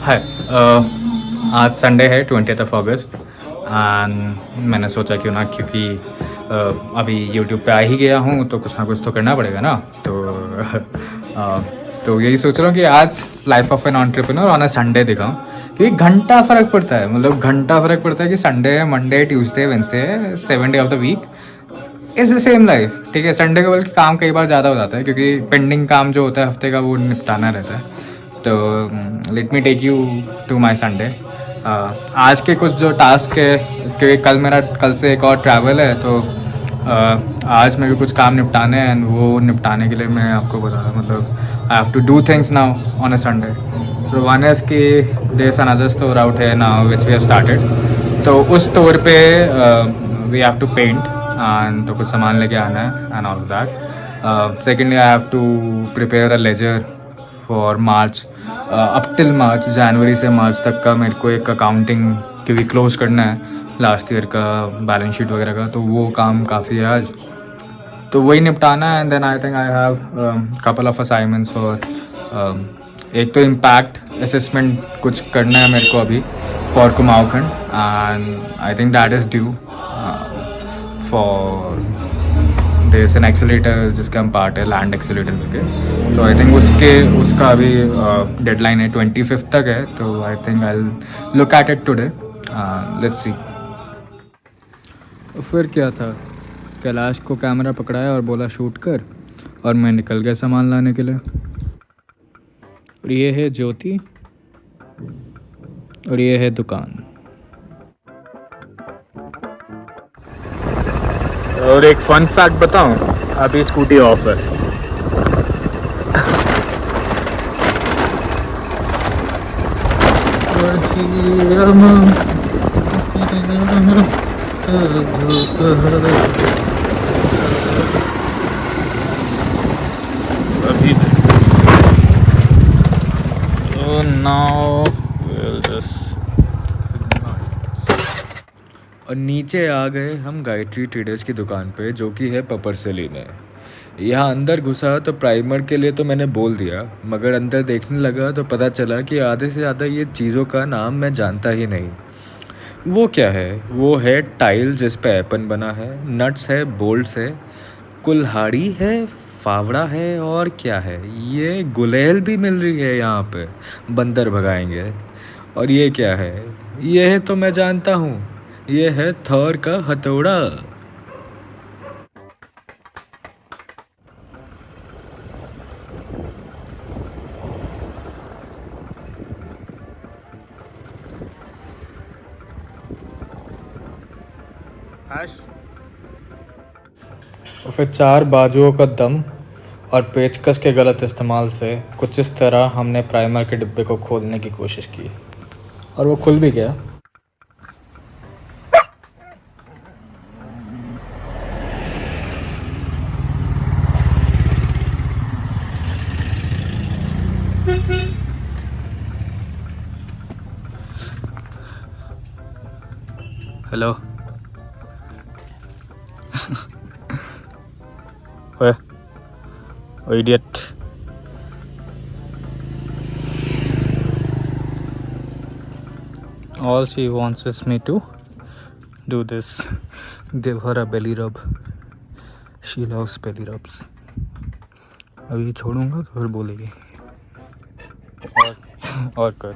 हाय। आज संडे है 20th August and मैंने सोचा क्यों ना, क्योंकि अभी यूट्यूब पे आ ही गया हूँ तो कुछ ना कुछ तो करना पड़ेगा ना। तो तो यही सोच रहा हूँ कि आज life of an entrepreneur on a Sunday दिखाऊँ, क्योंकि घंटा फ़र्क पड़ता है। मतलब घंटा फ़र्क पड़ता है कि संडे है, Monday, Tuesday, Wednesday, 7 day of the week is the same life. ठीक है, संडे को बल्कि काम कई बार ज़्यादा हो जाता है क्योंकि पेंडिंग काम जो होता है हफ्ते का वो निपटाना रहता है। तो let me take you to my Sunday. आज के कुछ जो टास्क है, क्योंकि कल से एक और ट्रैवल है, तो आज मेरे को कुछ काम निपटाने हैं एंड वो निपटाने के लिए मैं आपको बता रहा, मतलब I have to do things now on a Sunday. तो वन इज़ कि there is another store out है now which we have started. तो उस स्टोर पे we have to paint and तो कुछ सामान लेके आना है and all that. Secondly I have to prepare a ledger for March. Up till March, जनवरी से मार्च तक का मेरे को एक अकाउंटिंग क्योंकि क्लोज करना है लास्ट ईयर का बैलेंस शीट वगैरह का, तो वो काम काफ़ी है आज, तो वही निपटाना है। And then I think I have couple of assignments for, एक तो इम्पैक्ट असेसमेंट कुछ करना है मेरे को अभी फॉर कुमाऊखंड and I think that is due for their an accelerator जिसका हम पार्ट है, लैंड एक्सीलेटर करके। तो आई थिंक उसका अभी डेडलाइन है 25 तक है, तो आई think I look at it today, let's see. फिर क्या था, कैलाश को कैमरा पकड़ाया और बोला शूट कर, और मैं निकल गया सामान लाने के लिए। और ये है ज्योति और ये है दुकान। और एक फन फैक्ट बताऊं, अभी स्कूटी ऑफ है। अभी नाउ और नीचे आ गए हम गायत्री ट्रेडर्स की दुकान पे, जो कि है पपरसली में। यहाँ अंदर घुसा तो प्राइमर के लिए तो मैंने बोल दिया, मगर अंदर देखने लगा तो पता चला कि आधे से ज़्यादा ये चीज़ों का नाम मैं जानता ही नहीं। वो क्या है? वो है टाइल जिस पे ऐपन बना है, नट्स है, बोल्ट्स है, कुल्हाड़ी है, फावड़ा है, और क्या है, ये गुलेल भी मिल रही है यहाँ पे, बंदर भगाएंगे। और ये क्या है? ये है तो मैं जानता हूँ, ये है थॉर का हथौड़ा। और फिर 4 बाजुओं का दम और पेचकस के गलत इस्तेमाल से कुछ इस तरह हमने प्राइमर के डिब्बे को खोलने की कोशिश की, और वो खुल भी गया। हेलो। ओए idiot. All she wants is me to do this. Give her a belly rub. She loves belly rubs. अभी छोड़ूंगा तो फिर बोलेगी और कर।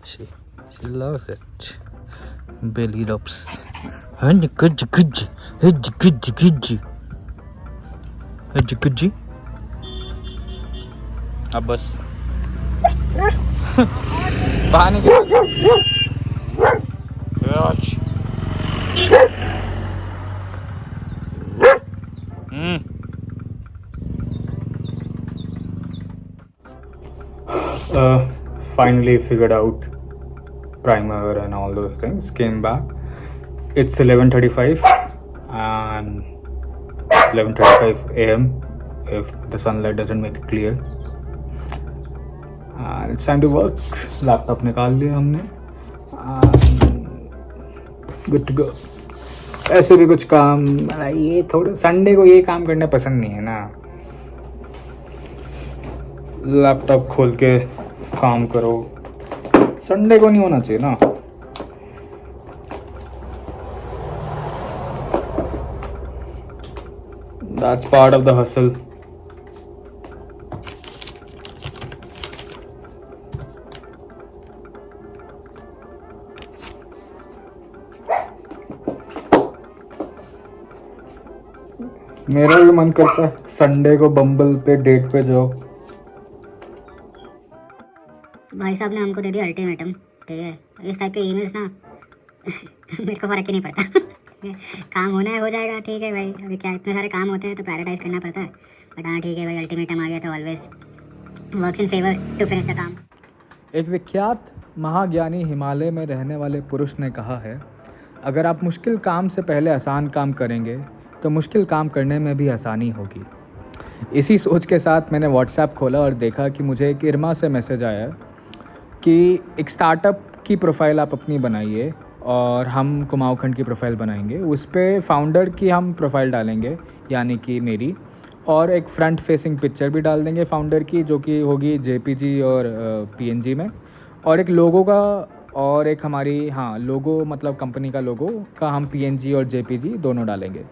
She loves it. Belly rubs. हज कुज कुज हज कुज कुज हज कुज। अब बस पानी के finally figured out primer and all those things. Came back. It's 11:35 and 11:35 a.m. if the sunlight doesn't make it clear. And it's time to work. Laptop निकाल लिया हमने. Good to go. ऐसे भी कुछ काम, ये थोड़ा संडे को ये काम करना पसंद नहीं है ना. लैपटॉप खोल के काम करो, संडे को नहीं होना चाहिए ना। That's part of the hustle. मेरा भी मन करता है संडे को बम्बल पे डेट पे जाओ। भाई साहब ने हमको दे दिया अल्टीमेटम, ठीक है। इस टाइप के ईमेल्स ना मेरे को फ़र्क ही नहीं पड़ता। काम होना है हो जाएगा, ठीक है भाई। अभी क्या इतने सारे काम होते हैं तो प्रायोरिटाइज करना पड़ता है। बट हाँ ठीक है भाई, अल्टीमेटम आ गया तो always works in favour to finish the काम। एक विख्यात महाज्ञानी हिमालय में रहने वाले पुरुष ने कहा है, अगर आप मुश्किल काम से पहले आसान काम करेंगे तो मुश्किल काम करने में भी आसानी होगी। इसी सोच के साथ मैंने व्हाट्सएप खोला और देखा कि मुझे एक इरमा से मैसेज आया कि एक स्टार्टअप की प्रोफाइल आप अपनी बनाइए और हम कुमाऊं खंड की प्रोफाइल बनाएंगे। उस पर फाउंडर की हम प्रोफाइल डालेंगे, यानी कि मेरी, और एक फ्रंट फेसिंग पिक्चर भी डाल देंगे फाउंडर की, जो कि होगी जेपीजी और पीएनजी में, और एक लोगो का, और एक हमारी लोगो मतलब कंपनी का लोगो का हम पीएनजी और जेपीजी दोनों डालेंगे।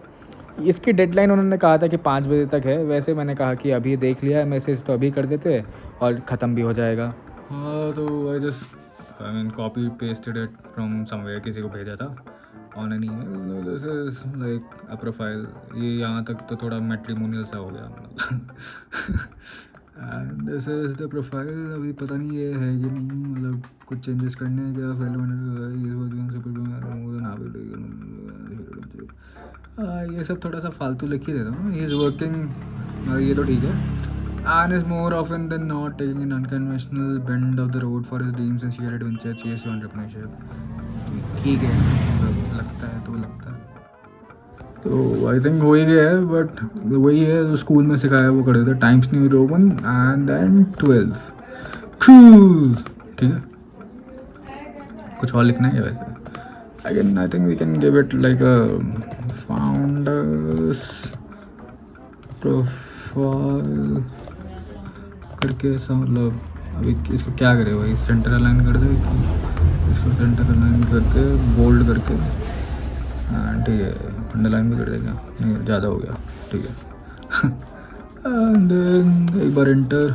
इसकी डेडलाइन उन्होंने कहा था कि 5 बजे तक है। वैसे मैंने कहा कि अभी देख लिया है मैसेज तो अभी कर देते और ख़त्म भी हो जाएगा। हाँ तो I mean copy pasted it from somewhere, किसी को भेजा था on an email. This is like a profile. ये यहाँ तक तो थोड़ा मैट्रिमोनियल सा हो गया। And this is the profile. अभी पता नहीं ये है कि नहीं, मतलब कुछ चेंजेस करने हैं क्या। ये सब थोड़ा सा फालतू लिख ही देता हूँ। ही इज़ वर्किंग, ये तो ठीक है। And is more often than not taking an unconventional bend of the road for his dreams and share adventure, chase entrepreneurship. ठीक है, लगता है तो लगता है तो आई थिंक हो ही गया है। बट वही है जो स्कूल में सिखाया वो कर देते। Times New Roman and then 12। ठीक है, कुछ और लिखना है वैसे। Again, I think we can give it like a founders profile करके ऐसा, मतलब अभी इसको क्या करे भाई, सेंटर अलाइन कर दे इसको, सेंटर अलाइन करके बोल्ड करके, हाँ ठीक है, अंडरलाइन भी कर देगा, नहीं ज़्यादा हो गया, ठीक है। एंड देन एक बार एंटर,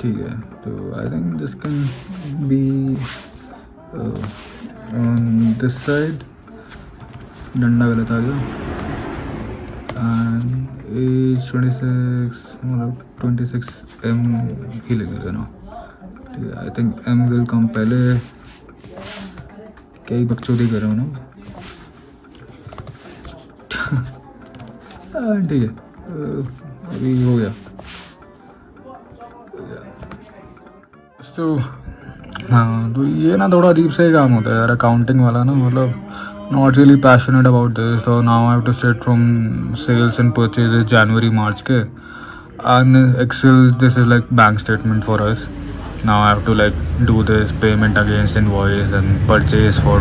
ठीक है। तो आई think this can be on this side, डंडा गलत आ गया। एंड एज 26, मतलब 26 एम ही लगेगा ना, ठीक है। I think am will come पहले। कई बकचोदी कर रहा हूँ ना। ठीक है, अभी हो गया। तो हाँ, तो ये ना थोड़ा अजीब सा ही काम होता है यार, अकाउंटिंग वाला ना, मतलब not really passionate about this. तो now I have to set from sales and purchase January March के, and excel this is like bank statement for us. Now I have to like do this payment against invoice and purchase for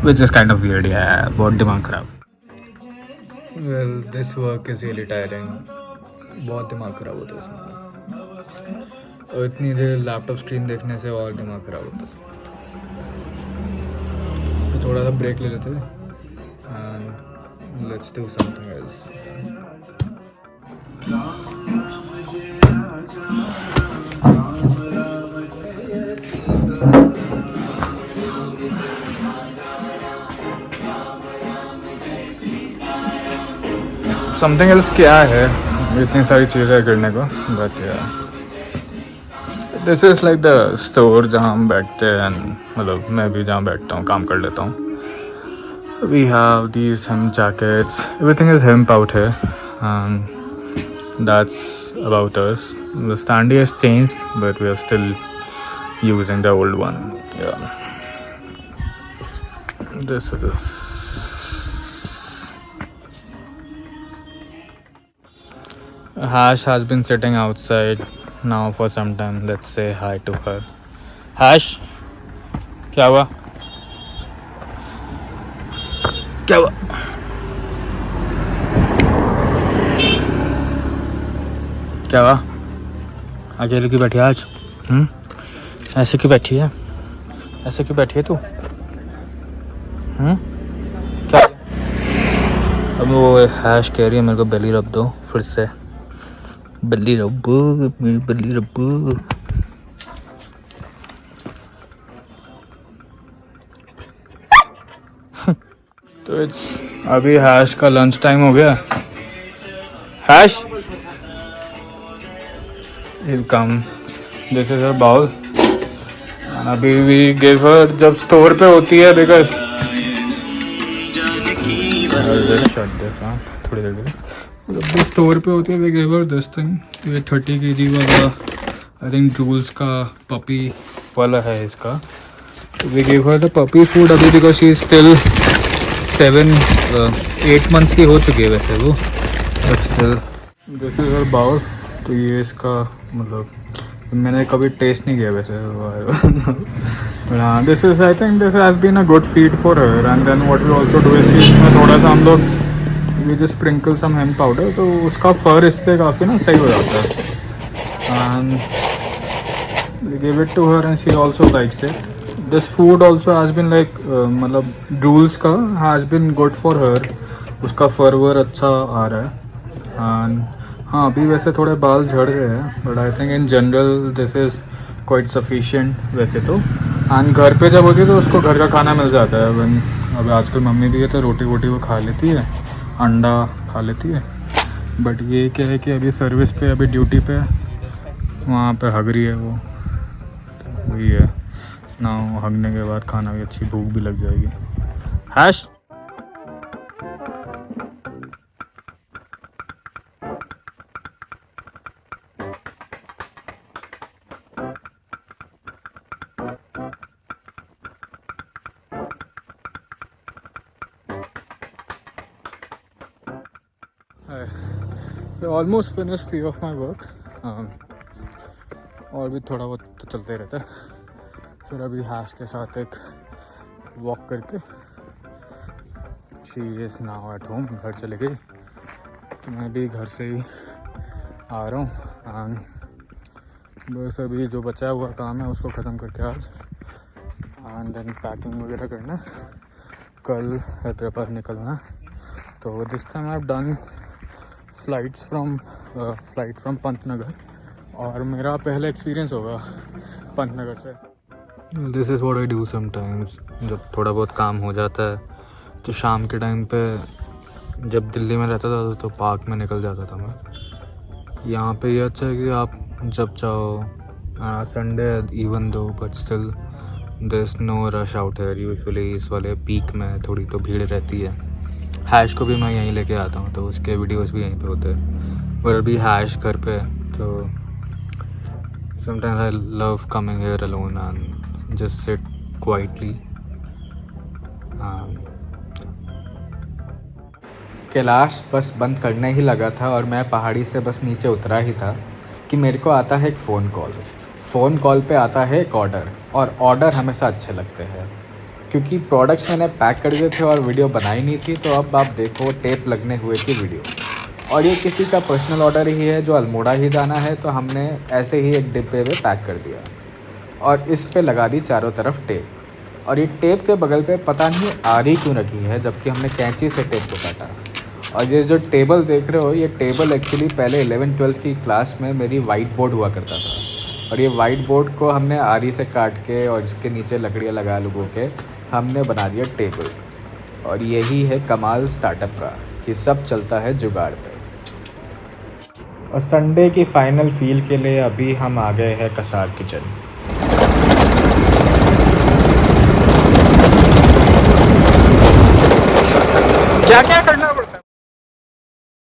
which is kind of weird. यार बहुत दिमाग खराब। Well this work is really tiring, बहुत दिमाग खराब होता है इसमें। और इतनी देर लैपटॉप स्क्रीन देखने से और दिमाग ख़राब होता है। तो थोड़ा सा ब्रेक ले लेते and let's do something else. Something else क्या है, इतनी सारी चीज़ें करने को, बट यार this is like the store जहाँ हम बैठते हैं, मतलब मैं भी जहाँ बैठता हूँ काम कर लेता हूँ। We have these hemp jackets, everything is hemp out है, that's about us. The standee has changed but we are still using the old one. This is Hash has been sitting outside now for some time. Let's say hi to her. Hash, क्या हुआ? क्या हुआ? क्या हुआ? अकेले क्यों बैठी है आज? ऐसे क्यों बैठी है? ऐसे क्यों बैठी है तू? क्या? अब वो हैश कह रही है मेरे को बेली रब दो फिर से। बेली रब, मेरी बेली रब। तो इट्स अभी हैश का लंच टाइम हो गया। Hash come, this is her bowl. अभी भी गिव हर जब स्टोर पे होती है बिकॉज थोड़ी देर के लिए जब भी स्टोर पे होती है we give her this thing. तो ये 30 kg वाला आई थिंक ड्रूल्स का पपी वाला है इसका। तो we give her the puppy food अभी because she is still 8 months की हो चुकी है वैसे वो, but still this is her bowl. तो ये इसका मतलब मैंने कभी टेस्ट नहीं किया वैसे बट हाँ this is I think this has been a good feed for her. And then what we also do is कि इसमें थोड़ा सा हम लोग we just sprinkle some hemp powder, तो उसका फर इससे काफ़ी ना सही हो जाता है। And we give it to her and she also likes it. This food also has been like मतलब ड्रूल्स का has been good for her, उसका फर वर अच्छा आ रहा है। एंड हाँ अभी वैसे थोड़े बाल झड़ रहे हैं but I think in general this is quite sufficient वैसे तो। एंड घर पे जब होती है तो उसको घर का खाना मिल जाता है। वन अब आजकल मम्मी भी है तो रोटी वोटी वो खा लेती है, अंडा खा लेती है। बट ये क्या है कि अभी सर्विस पे अभी ड्यूटी पे वहाँ पे हग रही है वो, तो वही है ना। हगने के बाद खाना भी अच्छी भूख भी लग जाएगी। Hash almost finish few of my work. और भी थोड़ा बहुत तो चलते रहता है। फिर अभी हैश के साथ एक वॉक करके she is now at home, घर चले गई। तो मैं भी घर से ही आ रहा हूँ। एंड बस अभी जो बचा हुआ काम है उसको ख़त्म करके आज एंड देन पैकिंग वगैरह करना, कल हैदराबाद निकलना। तो this time I have done flight from Pantnagar, और मेरा पहला एक्सपीरियंस होगा पंतनगर से। This is what I do sometimes. जब थोड़ा बहुत काम हो जाता है तो शाम के टाइम पे, जब दिल्ली में रहता था तो पार्क में निकल जाता था मैं। यहाँ पे ये अच्छा है कि आप जब चाहो, Sunday even though but still there is no rush out है। यूजुअली इस वाले पीक में थोड़ी तो भीड़ रहती है। हैश को भी मैं यहीं लेके आता हूँ तो उसके वीडियोस भी यहीं पे होते हैं। पर अभी हैश घर पे तो sometimes I love coming here alone and just sit quietly. Kailash बस बंद करने ही लगा था और मैं पहाड़ी से बस नीचे उतरा ही था कि मेरे को आता है एक फ़ोन कॉल पे आता है एक ऑर्डर, और ऑर्डर हमेशा अच्छे लगते हैं क्योंकि प्रोडक्ट्स मैंने पैक कर दिए थे और वीडियो बनाई नहीं थी। तो अब आप देखो टेप लगने हुए थी वीडियो, और ये किसी का पर्सनल ऑर्डर ही है जो अल्मोड़ा ही जाना है, तो हमने ऐसे ही एक डिब्बे में पैक कर दिया और इस पे लगा दी चारों तरफ टेप। और ये टेप के बगल पे पता नहीं आरी क्यों रखी है जबकि हमने कैंची से टेप को काटा। और ये जो टेबल देख रहे हो, ये टेबल एक्चुअली पहले 11th-12th की क्लास में मेरी वाइट बोर्ड हुआ करता था, और ये वाइट बोर्ड को हमने आरी से काट के और इसके नीचे लकड़ियाँ लगा लुगो के हमने बना दिया टेबल। और यही है कमाल स्टार्टअप का कि सब चलता है जुगाड़ पे। और संडे की फाइनल फील के लिए अभी हम आ गए हैं कसार किचन।